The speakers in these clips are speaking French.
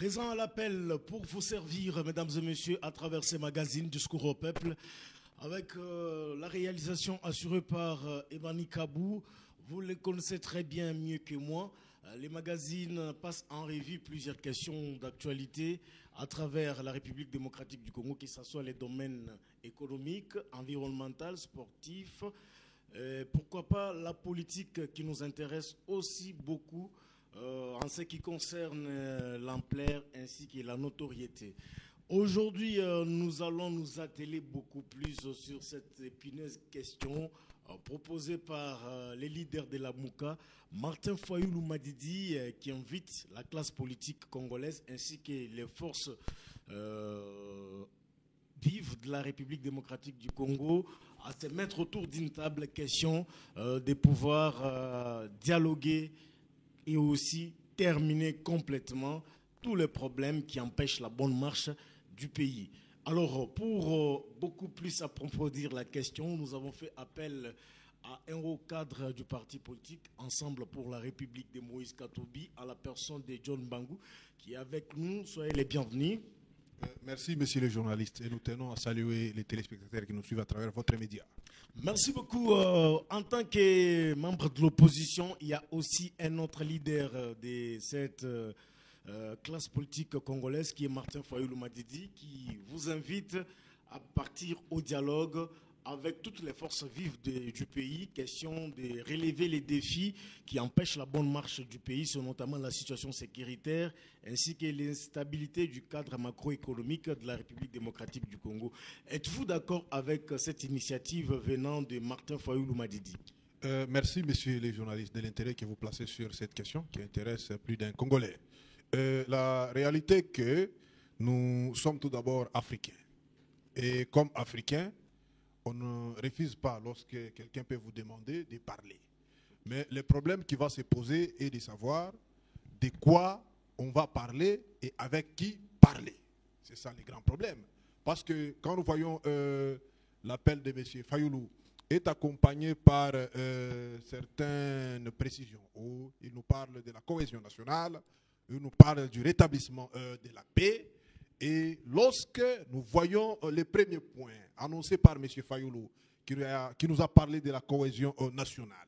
Présent à l'appel pour vous servir, mesdames et messieurs, à travers ces magazines Discours au peuple, avec la réalisation assurée par Ebani Kabou. Vous les connaissez très bien, mieux que moi. Les magazines passent en revue plusieurs questions d'actualité à travers la République démocratique du Congo, que ce soit les domaines économiques, environnementaux, sportifs, pourquoi pas la politique qui nous intéresse aussi beaucoup en ce qui concerne l'ampleur ainsi que la notoriété. Aujourd'hui, nous allons nous atteler beaucoup plus sur cette épineuse question proposée par les leaders de la Mouka, Martin Fayulu Madidi, qui invite la classe politique congolaise ainsi que les forces vives de la République démocratique du Congo à se mettre autour d'une table question de pouvoir dialoguer et aussi terminer complètement tous les problèmes qui empêchent la bonne marche du pays. Alors, pour beaucoup plus approfondir la question, nous avons fait appel à un haut cadre du parti politique Ensemble pour la République de Moïse Katumbi, à la personne de John Bangou, qui est avec nous. Soyez les bienvenus. Merci, messieurs les journalistes, et nous tenons à saluer les téléspectateurs qui nous suivent à travers votre média. Merci beaucoup. En tant que membre de l'opposition, il y a aussi un autre leader de cette classe politique congolaise qui est Martin Fayulu Madidi, qui vous invite à partir au dialogue avec toutes les forces vives du pays, question de relever les défis qui empêchent la bonne marche du pays, c'est notamment la situation sécuritaire ainsi que l'instabilité du cadre macroéconomique de la République démocratique du Congo. Êtes-vous d'accord avec cette initiative venant de Martin Fayulu Madidi? Merci, messieurs les journalistes, de l'intérêt que vous placez sur cette question qui intéresse plus d'un Congolais. La réalité est que nous sommes tout d'abord africains. Et comme Africains, on ne refuse pas lorsque quelqu'un peut vous demander de parler. Mais le problème qui va se poser est de savoir de quoi on va parler et avec qui parler. C'est ça le grand problème. Parce que quand nous voyons l'appel de M. Fayulu est accompagné par certaines précisions, où il nous parle de la cohésion nationale, il nous parle du rétablissement de la paix. Et lorsque nous voyons les premiers points annoncés par M. Fayulu, qui nous a parlé de la cohésion nationale,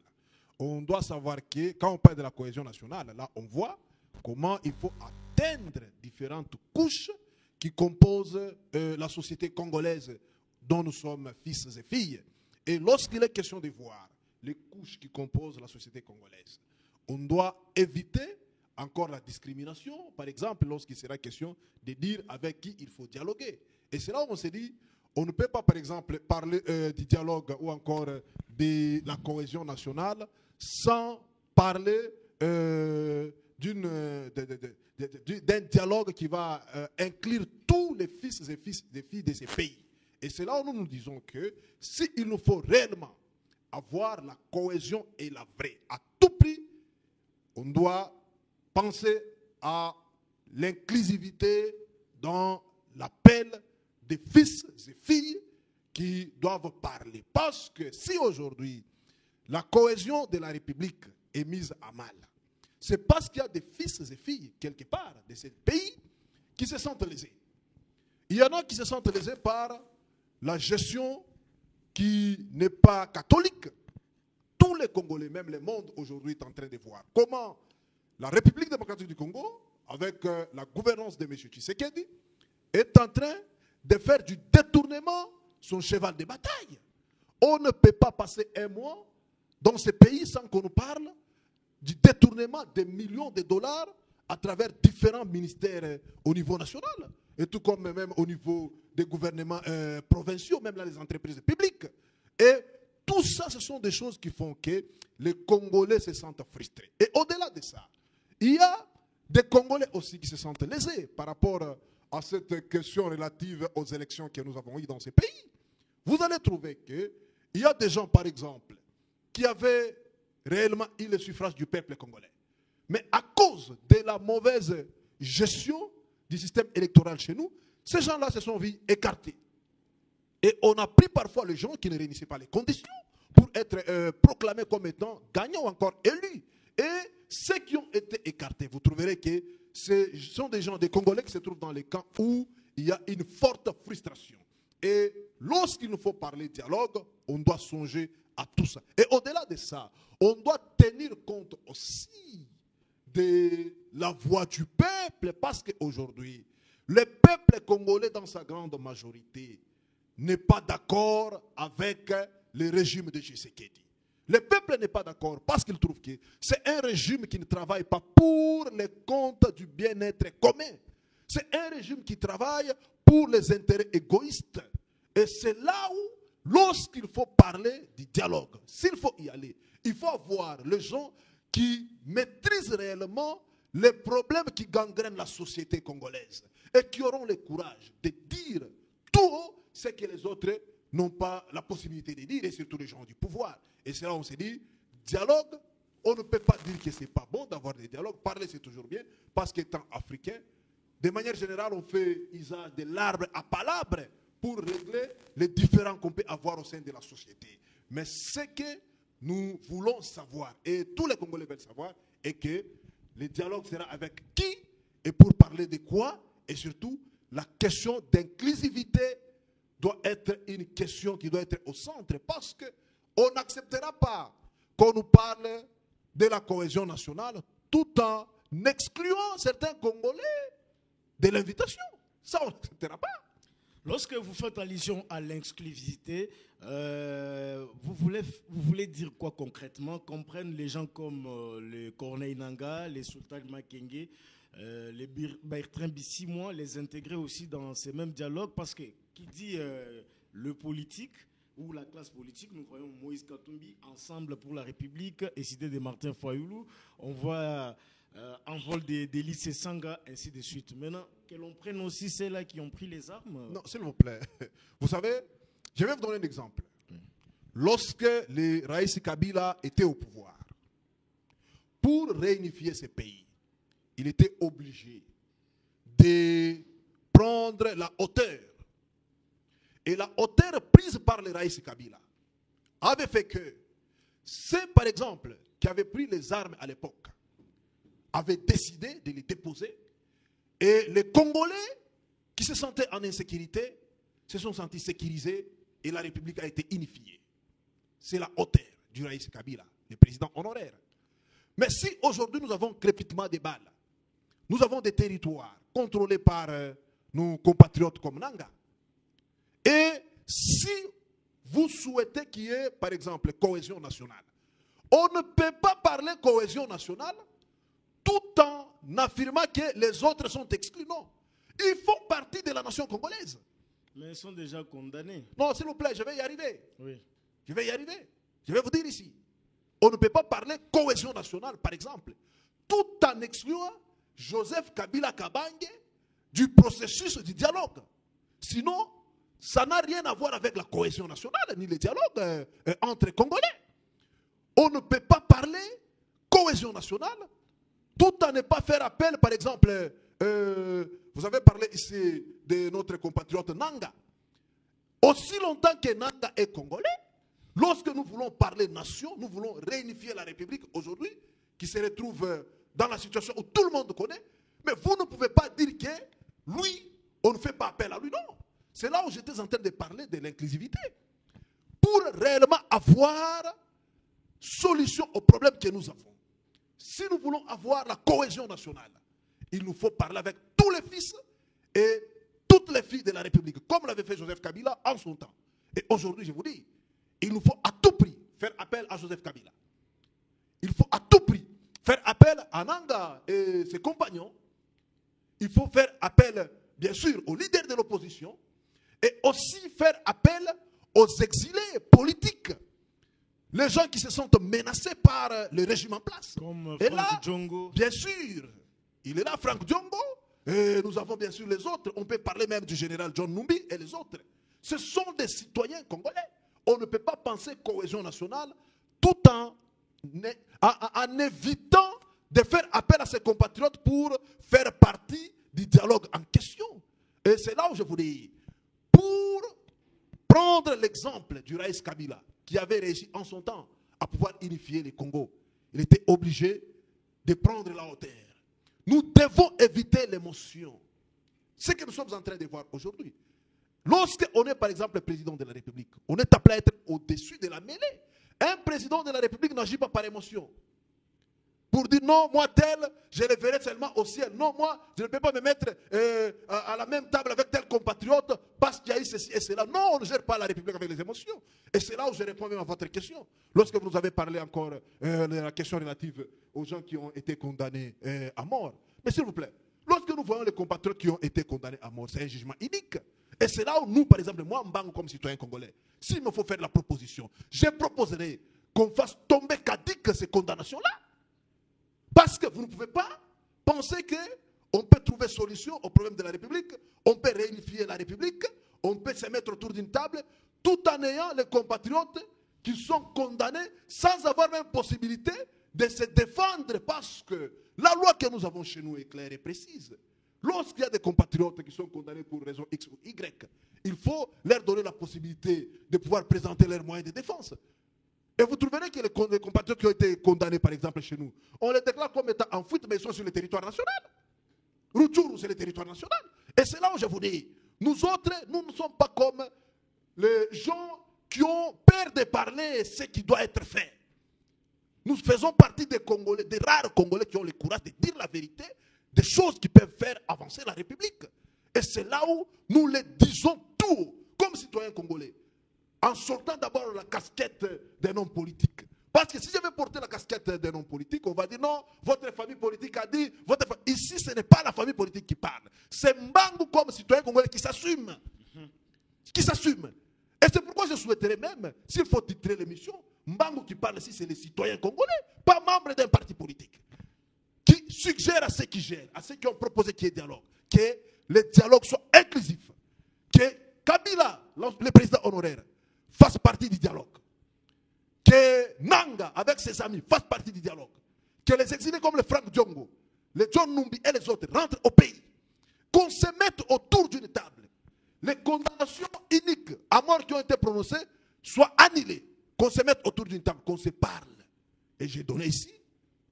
on doit savoir que quand on parle de la cohésion nationale, là on voit comment il faut atteindre différentes couches qui composent la société congolaise dont nous sommes fils et filles. Et lorsqu'il est question de voir les couches qui composent la société congolaise, on doit éviter encore la discrimination, par exemple, lorsqu'il sera question de dire avec qui il faut dialoguer. Et c'est là où on s'est dit, on ne peut pas, par exemple, parler du dialogue ou encore de la cohésion nationale sans parler d'un dialogue qui va inclure tous les fils et filles de ces pays. Et c'est là où nous nous disons que s'il nous faut réellement avoir la cohésion et la vraie, à tout prix, on doit penser à l'inclusivité dans l'appel des fils et filles qui doivent parler. Parce que si aujourd'hui la cohésion de la République est mise à mal, c'est parce qu'il y a des fils et filles quelque part de ce pays qui se sentent lésés. Il y en a qui se sentent lésés par la gestion qui n'est pas catholique. Tous les Congolais, même le monde aujourd'hui est en train de voir comment la République démocratique du Congo, avec la gouvernance de M. Tshisekedi, est en train de faire du détournement son cheval de bataille. On ne peut pas passer un mois dans ce pays sans qu'on nous parle du détournement des millions de dollars à travers différents ministères au niveau national, et tout comme même au niveau des gouvernements provinciaux, même là les entreprises publiques. Et tout ça, ce sont des choses qui font que les Congolais se sentent frustrés. Et au-delà de ça, il y a des Congolais aussi qui se sentent lésés par rapport à cette question relative aux élections que nous avons eues dans ces pays. Vous allez trouver qu'il y a des gens, par exemple, qui avaient réellement eu le suffrage du peuple congolais. Mais à cause de la mauvaise gestion du système électoral chez nous, ces gens-là se sont vus écartés. Et on a pris parfois les gens qui ne réunissaient pas les conditions pour être proclamés comme étant gagnants ou encore élus. Et ceux qui ont été écartés, vous trouverez que ce sont des gens, des Congolais qui se trouvent dans les camps où il y a une forte frustration. Et lorsqu'il nous faut parler dialogue, on doit songer à tout ça. Et au-delà de ça, on doit tenir compte aussi de la voix du peuple, parce qu'aujourd'hui, le peuple congolais dans sa grande majorité n'est pas d'accord avec le régime de Tshisekedi. Le peuple n'est pas d'accord parce qu'il trouve que c'est un régime qui ne travaille pas pour les comptes du bien-être commun. C'est un régime qui travaille pour les intérêts égoïstes. Et c'est là où, lorsqu'il faut parler du dialogue, s'il faut y aller, il faut avoir les gens qui maîtrisent réellement les problèmes qui gangrènent la société congolaise et qui auront le courage de dire tout haut ce que les autres n'ont pas la possibilité de dire, et surtout les gens du pouvoir. Et c'est là où on s'est dit, dialogue, on ne peut pas dire que ce n'est pas bon d'avoir des dialogues. Parler, c'est toujours bien, parce qu'étant africain, de manière générale, on fait usage de l'arbre à palabres pour régler les différends qu'on peut avoir au sein de la société. Mais ce que nous voulons savoir, et tous les Congolais veulent savoir, est que le dialogue sera avec qui, et pour parler de quoi, et surtout, la question d'inclusivité doit être une question qui doit être au centre, parce qu'on n'acceptera pas qu'on nous parle de la cohésion nationale tout en excluant certains Congolais de l'invitation. Ça, on n'acceptera pas. Lorsque vous faites allusion à l'exclusivité, vous voulez dire quoi concrètement? Comprennent les gens comme les Corneille Nangaa, les Sultan Makenge, les Bertrand Bisimwa, les intégrer aussi dans ces mêmes dialogues, parce que qui dit le politique ou la classe politique, nous voyons Moïse Katumbi, Ensemble pour la République, et Cité de Martin Fayoulou, on voit Envol d'Élysée Sanga, ainsi de suite. Maintenant, que l'on prenne aussi ceux-là qui ont pris les armes. Non, s'il vous plaît. Vous savez, je vais vous donner un exemple. Lorsque le Raïs Kabila était au pouvoir, pour réunifier ce pays, il était obligé de prendre la hauteur. Et la hauteur prise par le Raïs Kabila avait fait que ceux, par exemple, qui avaient pris les armes à l'époque, avaient décidé de les déposer. Et les Congolais qui se sentaient en insécurité se sont sentis sécurisés et la République a été unifiée. C'est la hauteur du Raïs Kabila, le président honoraire. Mais si aujourd'hui nous avons crépitement des balles, nous avons des territoires contrôlés par nos compatriotes comme Nanga, et si vous souhaitez qu'il y ait, par exemple, cohésion nationale, on ne peut pas parler cohésion nationale tout en affirmant que les autres sont exclus. Non. Ils font partie de la nation congolaise. Mais ils sont déjà condamnés. Non, s'il vous plaît, je vais y arriver. Oui. Je vais y arriver. Je vais vous dire ici. On ne peut pas parler cohésion nationale, par exemple, tout en excluant Joseph Kabila Kabange du processus du dialogue. Sinon, ça n'a rien à voir avec la cohésion nationale, ni le dialogue entre Congolais. On ne peut pas parler cohésion nationale tout en ne pas faire appel, par exemple, vous avez parlé ici de notre compatriote Nanga. Aussi longtemps que Nanga est congolais, lorsque nous voulons parler nation, nous voulons réunifier la République aujourd'hui, qui se retrouve dans la situation où tout le monde connaît, mais vous ne pouvez pas dire que lui, on ne fait pas appel à lui, non. C'est là où j'étais en train de parler de l'inclusivité. Pour réellement avoir solution aux problèmes que nous avons. Si nous voulons avoir la cohésion nationale, il nous faut parler avec tous les fils et toutes les filles de la République, comme l'avait fait Joseph Kabila en son temps. Et aujourd'hui, je vous dis, il nous faut à tout prix faire appel à Joseph Kabila. Il faut à tout prix faire appel à Nanga et ses compagnons. Il faut faire appel, bien sûr, aux leaders de l'opposition et aussi faire appel aux exilés politiques. Les gens qui se sentent menacés par le régime en place. Comme et Frank là, Djongo. bien sûr, il est là, Frank Djongo. Et nous avons bien sûr les autres. On peut parler même du général John Numbi et les autres. Ce sont des citoyens congolais. On ne peut pas penser cohésion nationale tout en évitant de faire appel à ses compatriotes pour faire partie du dialogue en question. Et c'est là où je vous dis, pour prendre l'exemple du Raïs Kabila, qui avait réussi en son temps à pouvoir unifier les Congos, il était obligé de prendre la hauteur. Nous devons éviter l'émotion. Ce que nous sommes en train de voir aujourd'hui. Lorsqu'on est par exemple le président de la République, on est appelé à être au-dessus de la mêlée. Un président de la République n'agit pas par émotion. Pour dire non, moi tel, je le verrai seulement au ciel. Non, moi, je ne peux pas me mettre à la même table avec tel compatriote parce qu'il y a eu ceci et cela. Non, on ne gère pas la République avec les émotions. Et c'est là où je réponds même à votre question. Lorsque vous nous avez parlé encore de la question relative aux gens qui ont été condamnés à mort. Mais s'il vous plaît, lorsque nous voyons les compatriotes qui ont été condamnés à mort, c'est un jugement unique. Et c'est là où nous, par exemple, moi, Mbangu, comme citoyen congolais, s'il me faut faire la proposition, je proposerai qu'on fasse tomber caduques ces condamnations-là. Parce que vous ne pouvez pas penser qu'on peut trouver solution au problème de la République, on peut réunifier la République, on peut se mettre autour d'une table, tout en ayant les compatriotes qui sont condamnés sans avoir même possibilité de se défendre parce que la loi que nous avons chez nous est claire et précise. Lorsqu'il y a des compatriotes qui sont condamnés pour raison X ou Y, il faut leur donner la possibilité de pouvoir présenter leurs moyens de défense. Et vous trouverez que les compatriotes qui ont été condamnés, par exemple, chez nous, on les déclare comme étant en fuite, mais ils sont sur le territoire national. Rutshuru, c'est le territoire national. Et c'est là où je vous dis, nous autres, nous ne sommes pas comme les gens qui ont peur de parler ce qui doit être fait. Nous faisons partie des Congolais, des rares Congolais qui ont le courage de dire la vérité, des choses qui peuvent faire avancer la République. Et c'est là où nous les disons tout, comme citoyens congolais, en sortant d'abord la casquette d'un homme politique. Parce que si je vais porter la casquette d'un homme politique, on va dire non, votre famille politique a dit, ici ce n'est pas la famille politique qui parle. C'est Mbangu comme citoyen congolais qui s'assume. Qui s'assume. Et c'est pourquoi je souhaiterais même, s'il faut titrer l'émission, Mbangu qui parle ici, c'est les citoyens congolais, pas membres d'un parti politique. Qui suggère à ceux qui gèrent, à ceux qui ont proposé qu'il y ait dialogue, que le dialogue soit inclusif, que Kabila, le président honoraire, fasse partie du dialogue, que Nanga, avec ses amis, fasse partie du dialogue, que les exilés comme le Franck Diongo, les John Numbi et les autres rentrent au pays, qu'on se mette autour d'une table, les condamnations uniques à mort qui ont été prononcées soient annulées, qu'on se mette autour d'une table, qu'on se parle. Et j'ai donné ici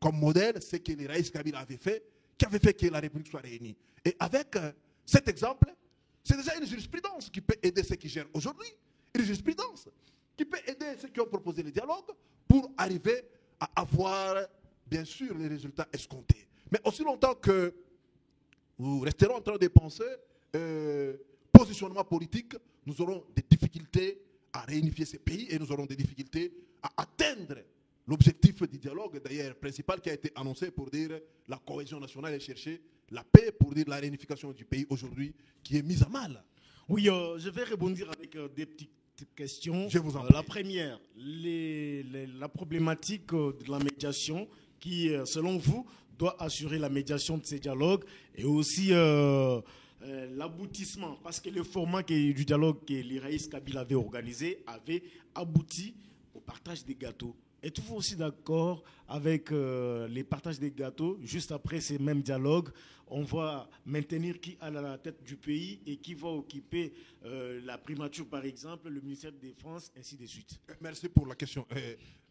comme modèle ce que les Raïs Kabila avait fait, qui avait fait que la République soit réunie. Et avec cet exemple, c'est déjà une jurisprudence qui peut aider ceux qui gèrent aujourd'hui, une jurisprudence qui peut aider ceux qui ont proposé le dialogue pour arriver à avoir, bien sûr, les résultats escomptés. Mais aussi longtemps que nous resterons en train de penser positionnement politique, nous aurons des difficultés à réunifier ces pays et nous aurons des difficultés à atteindre l'objectif du dialogue, d'ailleurs, principal qui a été annoncé pour dire la cohésion nationale et chercher la paix, pour dire la réunification du pays aujourd'hui qui est mise à mal. Oui, je vais rebondir avec des petites questions. Je vous en prie. La première, la problématique de la médiation qui, selon vous, doit assurer la médiation de ces dialogues et aussi l'aboutissement, parce que le format du dialogue que l'Iraïs Kabila avait organisé avait abouti au partage des gâteaux. Êtes-vous aussi d'accord avec les partages des gâteaux? Juste après ces mêmes dialogues, on va maintenir qui à la tête du pays et qui va occuper la primature, par exemple, le ministère de la Défense, ainsi de suite. Merci pour la question.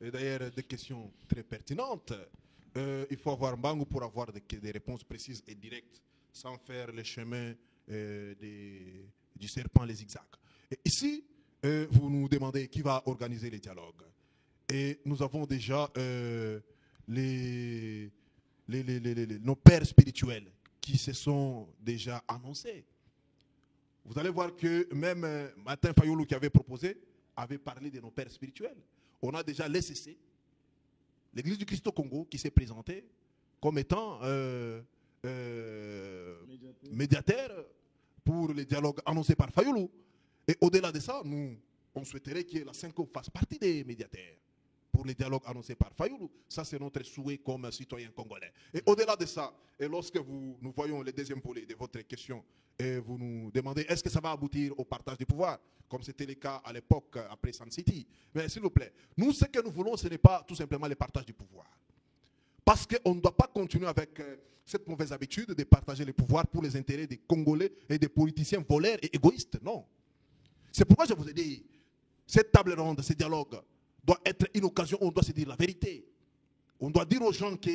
Et d'ailleurs, des questions très pertinentes. Il faut avoir Mbangu pour avoir des réponses précises et directes, sans faire le chemin du serpent, les zigzags. Et ici, vous nous demandez qui va organiser les dialogues. Et nous avons déjà nos pères spirituels qui se sont déjà annoncés. Vous allez voir que même Martin Fayulu qui avait proposé, avait parlé de nos pères spirituels. On a déjà l'ECC, l'Église du Christ au Congo, qui s'est présentée comme étant médiateur pour les dialogues annoncés par Fayulu. Et au-delà de ça, on souhaiterait que la CENCO fasse partie des médiateurs pour les dialogues annoncés par Fayulu. Ça, c'est notre souhait comme citoyen congolais. Et au-delà de ça, et lorsque nous voyons le deuxième volet de votre question, et vous nous demandez est-ce que ça va aboutir au partage du pouvoir, comme c'était le cas à l'époque après Sun City. Mais s'il vous plaît, nous, ce que nous voulons, ce n'est pas tout simplement le partage du pouvoir. Parce qu'on ne doit pas continuer avec cette mauvaise habitude de partager le pouvoir pour les intérêts des Congolais et des politiciens voleurs et égoïstes. Non. C'est pourquoi je vous ai dit, cette table ronde, ce dialogue, doit être une occasion où on doit se dire la vérité. On doit dire aux gens que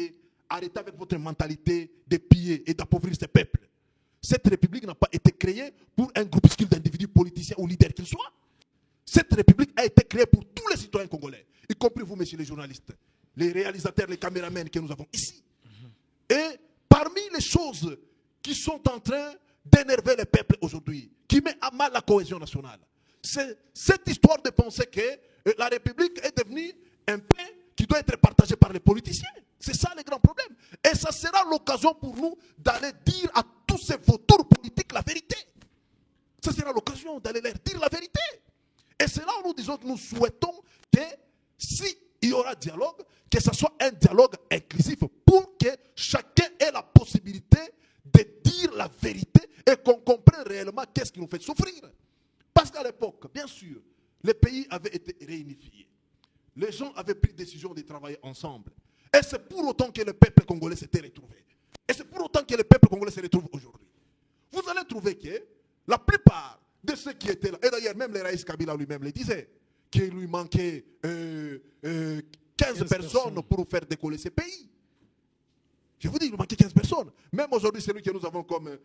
arrêtez avec votre mentalité de piller et d'appauvrir ces peuples. Cette république n'a pas été créée pour un groupuscule d'individus politiciens ou leaders qu'ils soient. Cette république a été créée pour tous les citoyens congolais, y compris vous, messieurs les journalistes, les réalisateurs, les caméramans que nous avons ici. Et parmi les choses qui sont en train d'énerver les peuples aujourd'hui, qui met à mal la cohésion nationale, c'est cette histoire de penser que la République est devenue un pain qui doit être partagé par les politiciens. C'est ça le grand problème. Et ça sera l'occasion pour nous d'aller dire à tous ces vautours politiques la vérité. Ça sera l'occasion d'aller leur dire la vérité. Et c'est là où nous disons que nous souhaitons que s'il y aura dialogue, que ce soit un dialogue inclusif pour que chacun ait la possibilité de dire la vérité et qu'on comprenne réellement qu'est-ce qui nous fait souffrir. Parce qu'à l'époque, bien sûr, les pays avaient été réunifiés. Les gens avaient pris décision de travailler ensemble. Et c'est pour autant que le peuple congolais s'était retrouvé. Et c'est pour autant que le peuple congolais se retrouve aujourd'hui. Vous allez trouver que la plupart de ceux qui étaient là, et d'ailleurs même le Raïs Kabila lui-même le disait, qu'il lui manquait 15 personnes pour faire décoller ces pays. Je vous dis, il nous manquait 15 personnes. Même aujourd'hui, celui que nous avons comme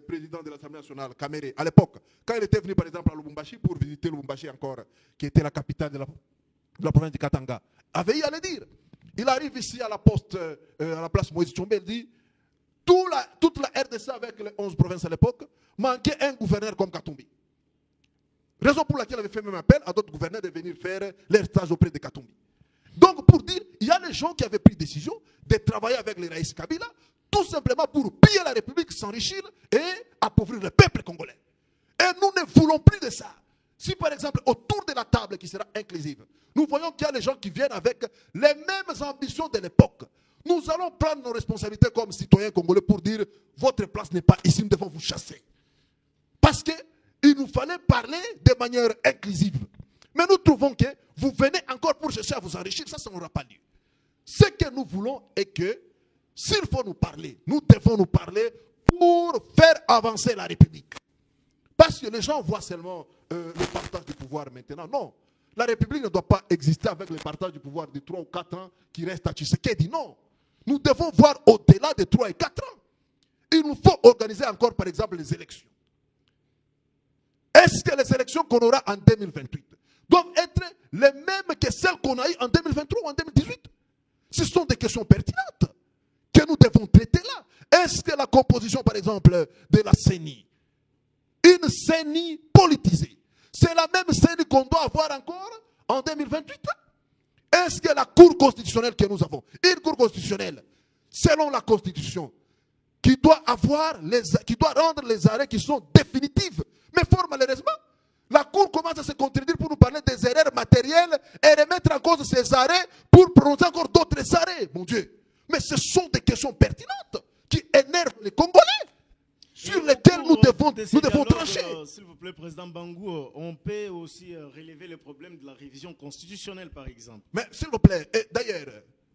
président de l'Assemblée nationale, Kamere, à l'époque, quand il était venu par exemple à Lubumbashi pour visiter Lubumbashi encore, qui était la capitale de la province de Katanga, avait eu à le dire. Il arrive ici à la poste, à la place Moïse Tchombe, il dit, toute la RDC avec les 11 provinces à l'époque, manquait un gouverneur comme Katumbi. Raison pour laquelle il avait fait même appel à d'autres gouverneurs de venir faire leur stage auprès de Katumbi. Donc pour dire, il y a des gens qui avaient pris décision de travailler avec les Raïs Kabila, tout simplement pour piller la République, s'enrichir et appauvrir le peuple congolais. Et nous ne voulons plus de ça. Si par exemple, autour de la table qui sera inclusive, nous voyons qu'il y a des gens qui viennent avec les mêmes ambitions de l'époque, nous allons prendre nos responsabilités comme citoyens congolais pour dire, votre place n'est pas ici, nous devons vous chasser. Parce qu'il nous fallait parler de manière inclusive. Mais nous trouvons que vous venez encore pour chercher à vous enrichir, ça n'aura pas lieu. Ce que nous voulons est que, s'il faut nous parler, nous devons nous parler pour faire avancer la République. Parce que les gens voient seulement le partage du pouvoir maintenant. Non, la République ne doit pas exister avec le partage du pouvoir de 3 ou 4 ans qui reste à Tshisekedi. Non, nous devons voir au-delà de 3 et 4 ans. Il nous faut organiser encore, par exemple, les élections. Est-ce que les élections qu'on aura en 2028 doivent être les mêmes que celles qu'on a eues en 2023 ou en 2018? Ce sont des questions pertinentes que nous devons traiter là. Est-ce que la composition, par exemple, de la CENI, une CENI politisée, c'est la même CENI qu'on doit avoir encore en 2028? Est-ce que la Cour constitutionnelle que nous avons, une Cour constitutionnelle, selon la Constitution, qui doit rendre les arrêts qui sont définitifs, mais fort malheureusement, la Cour commence à se contredire pour nous parler des erreurs matérielles et remettre en cause ces arrêts pour prononcer encore d'autres arrêts. Mon Dieu. Mais ce sont des questions pertinentes qui énervent les Congolais, sur lesquelles nous devons trancher. S'il vous plaît, Président Bangou, on peut aussi relever le problème de la révision constitutionnelle, par exemple. Mais s'il vous plaît, d'ailleurs,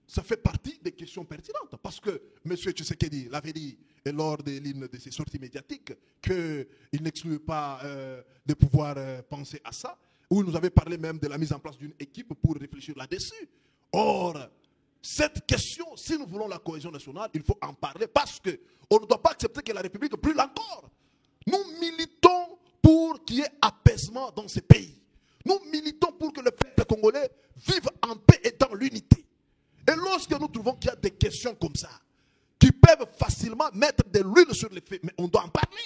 ça fait partie des questions pertinentes. Parce que M. Tshisekedi l'avait dit lors de l'une de ses sorties médiatiques qu'il n'exclut pas de pouvoir penser à ça. Où il nous avait parlé même de la mise en place d'une équipe pour réfléchir là-dessus. Or, cette question, si nous voulons la cohésion nationale, il faut en parler parce qu'on ne doit pas accepter que la République brûle encore. Nous militons pour qu'il y ait apaisement dans ces pays. Nous militons pour que le peuple congolais vive en paix et dans l'unité. Et lorsque nous trouvons qu'il y a des questions comme ça, qui peuvent facilement mettre de l'huile sur les feux, mais on doit en parler.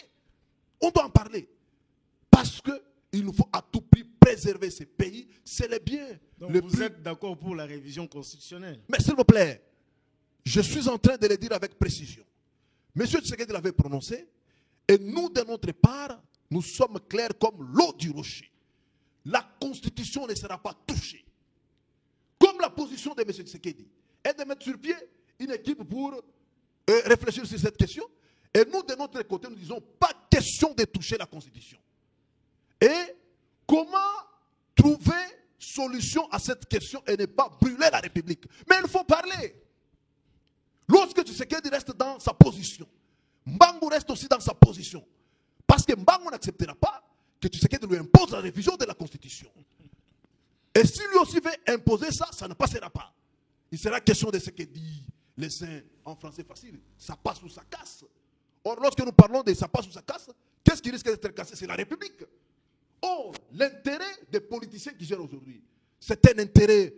On doit en parler. Parce qu'il nous faut à tout prix préserver ces pays. C'est le bien. Donc vous êtes d'accord pour la révision constitutionnelle? Mais s'il vous plaît, je suis en train de le dire avec précision. Monsieur Tshisekedi l'avait prononcé, et nous, de notre part, nous sommes clairs comme l'eau du rocher. La Constitution ne sera pas touchée. Comme la position de M. Tshisekedi est de mettre sur pied une équipe pour réfléchir sur cette question. Et nous, de notre côté, nous disons pas question de toucher la Constitution. Et comment trouver solution à cette question et ne pas brûler la République? Mais il faut parler. Lorsque Tshisekedi reste dans sa position, Mbangu reste aussi dans sa position. Parce que Mbangu n'acceptera pas que Tshisekedi lui impose la révision de la Constitution. Et si lui aussi veut imposer ça, ça ne passera pas. Il sera question de ce que dit les uns en français facile, ça passe ou ça casse. Or, lorsque nous parlons de ça passe ou ça casse, qu'est-ce qui risque d'être cassé? C'est la République. Or, l'intérêt des politiciens qui gèrent aujourd'hui, c'est un intérêt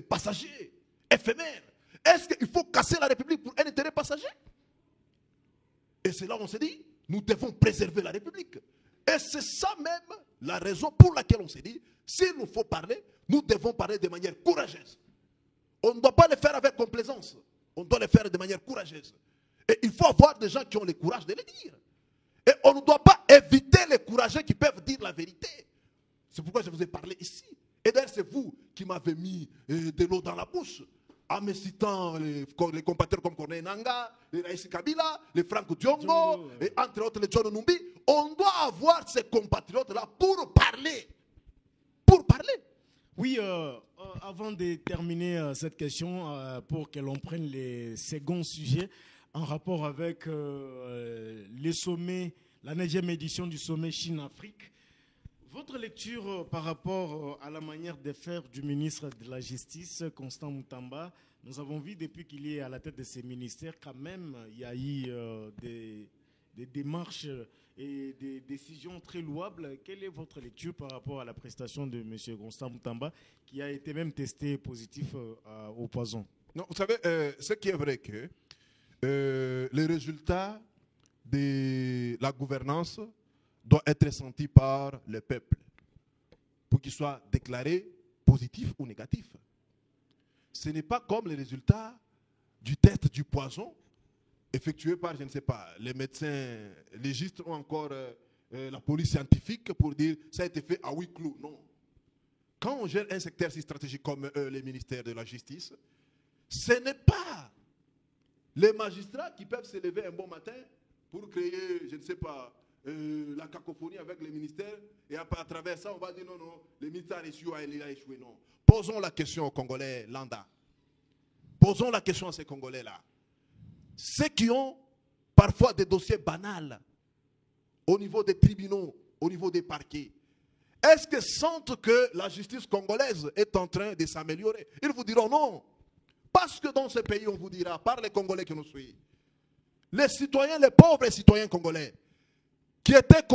passager, éphémère. Est-ce qu'il faut casser la République pour un intérêt passager? Et c'est là où on s'est dit, nous devons préserver la République. Et c'est ça même la raison pour laquelle on s'est dit, s'il nous faut parler, nous devons parler de manière courageuse. On ne doit pas le faire avec complaisance. On doit le faire de manière courageuse. Et il faut avoir des gens qui ont le courage de le dire. Et on ne doit pas éviter les courageux qui peuvent dire la vérité. C'est pourquoi je vous ai parlé ici. Et d'ailleurs, c'est vous qui m'avez mis de l'eau dans la bouche, en me citant les compatriotes comme Corneille Nangaa, les Raïssi Kabila, les Franck Diongo, et entre autres les John Numbi. On doit avoir ces compatriotes-là pour parler. Pour parler. Oui, avant de terminer cette question, pour que l'on prenne les seconds sujets en rapport avec les sommets, la 9e édition du sommet Chine-Afrique, votre lecture par rapport à la manière de faire du ministre de la Justice, Constant Moutamba, nous avons vu depuis qu'il est à la tête de ces ministères, quand même, il y a eu des démarches et des décisions très louables. Quelle est votre lecture par rapport à la prestation de M. Constant Moutamba, qui a été même testé positif au poison? Non, vous savez, ce qui est vrai que les résultats de la gouvernance doit être senti par le peuple pour qu'il soit déclaré positif ou négatif. Ce n'est pas comme les résultats du test du poison effectué par, je ne sais pas, les médecins légistes ou encore la police scientifique pour dire ça a été fait à huis clos. Non. Quand on gère un secteur si stratégique comme les ministères de la Justice, ce n'est pas les magistrats qui peuvent se lever un bon matin pour créer, je ne sais pas, la cacophonie avec les ministères, et à travers ça, on va dire non, non, le ministère a échoué, il a échoué, non. Posons la question aux Congolais lambda. Posons la question à ces Congolais-là. Ceux qui ont parfois des dossiers banals au niveau des tribunaux, au niveau des parquets, est-ce qu'ils sentent que la justice congolaise est en train de s'améliorer? Ils vous diront non. Parce que dans ce pays, on vous dira, par les Congolais qui nous suivent, les citoyens, les pauvres citoyens congolais, qui étaient